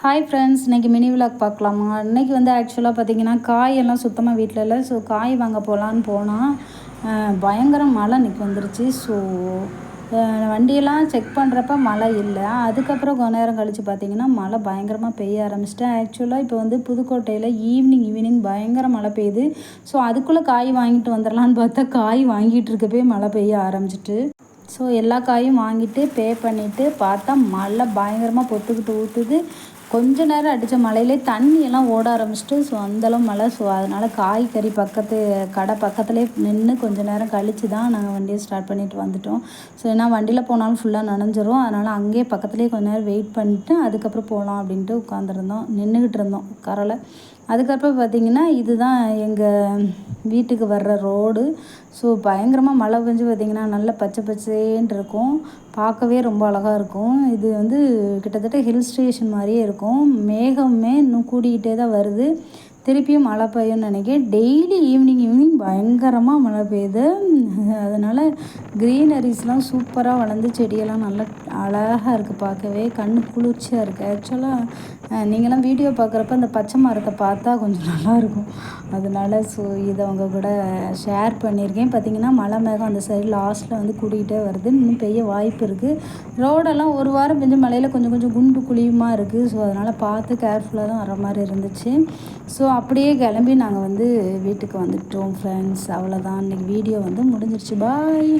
Hi friends, இன்றைக்கி mini vlog பார்க்கலாமா? இன்றைக்கி வந்து ஆக்சுவலாக பார்த்திங்கன்னா காயெல்லாம் சுத்தமாக வீட்டில் இல்லை. ஸோ காய் வாங்க போகலான்னு போனால் பயங்கர மழை இன்றைக்கி வந்துருச்சு. ஸோ வண்டியெல்லாம் செக் பண்ணுறப்ப மழை இல்லை. அதுக்கப்புறம் கொஞ்ச நேரம் கழித்து பார்த்திங்கன்னா மழை பயங்கரமாக பெய்ய ஆரம்பிச்சிட்டேன். ஆக்சுவலாக இப்போ வந்து புதுக்கோட்டையில் ஈவினிங் பயங்கர மழை பெய்யுது. ஸோ அதுக்குள்ளே காய் வாங்கிட்டு வந்துடலான்னு பார்த்தா காய் வாங்கிட்டு இருக்கப்பே மழை பெய்ய ஆரம்பிச்சிட்டு, ஸோ எல்லா காயும் வாங்கிட்டு பே பண்ணிவிட்டு பார்த்தா மழை பயங்கரமாக பொத்துக்கிட்டு ஊற்றுது. கொஞ்ச நேரம் அடித்த மழையிலே தண்ணியெல்லாம் ஓட ஆரம்பிச்சிட்டு, ஸோ அந்தளவு மழை. ஸோ அதனால் காய்கறி கடை பக்கத்துலேயே நின்று கொஞ்சம் நேரம் கழித்து தான் நாங்கள் வண்டியை ஸ்டார்ட் பண்ணிட்டு வந்துட்டோம். ஸோ ஏன்னா வண்டியில் போனாலும் ஃபுல்லாக நனைஞ்சிரும். அதனால் அங்கேயே பக்கத்துலேயே கொஞ்ச நேரம் வெயிட் பண்ணிவிட்டு அதுக்கப்புறம் போகலாம் அப்படின்ட்டு நின்றுக்கிட்டு இருந்தோம் கரையில். அதுக்கப்புறம் பார்த்திங்கன்னா இதுதான் எங்கள் வீட்டுக்கு வர்ற ரோடு. ஸோ பயங்கரமாக மழை பெஞ்சு பார்த்திங்கன்னா நல்லா பச்சை பச்சேன்னு இருக்கும். பார்க்கவே ரொம்ப அழகாக இருக்கும். இது வந்து கிட்டத்தட்ட ஹில் ஸ்டேஷன் மாதிரியே இருக்கும். மேகமே இன்னும் கூடிக்கிட்டே தான் வருது. திருப்பியும் மழை பெய்யும்னு நினைக்கிறேன். டெய்லி ஈவினிங் பயங்கரமாக மழை பெய்யுது. அதனால் க்ரீனரிஸ்லாம் சூப்பராக வளர்ந்து செடியெல்லாம் நல்லா அழகாக இருக்குது. பார்க்கவே கண்ணு குளிர்ச்சியாக இருக்குது. ஆக்சுவலாக நீங்களாம் வீடியோ பார்க்குறப்ப அந்த பச்சை மரத்தை பார்த்தா கொஞ்சம் நல்லாயிருக்கும். அதனால் ஸோ இதை அவங்க கூட ஷேர் பண்ணியிருக்கேன். பார்த்திங்கன்னா மழை மேகம் அந்த சைடு லாஸ்ட்டில் வந்து கூடிக்கிட்டே வருது. இன்னும் பெய்ய வாய்ப்பு இருக்குது. ரோடெல்லாம் ஒரு வாரம் பெஞ்ச மழையில் கொஞ்சம் குண்டு குழியுமாக இருக்குது. ஸோ அதனால் பார்த்து கேர்ஃபுல்லாக தான் வர மாதிரி இருந்துச்சு. ஸோ அப்படியே கிளம்பி நாங்கள் வந்து வீட்டுக்கு வந்துட்டோம் ஃப்ரெண்ட்ஸ். அவ்வளோதான், இன்றைக்கி வீடியோ வந்து முடிஞ்சிருச்சு. பாய்.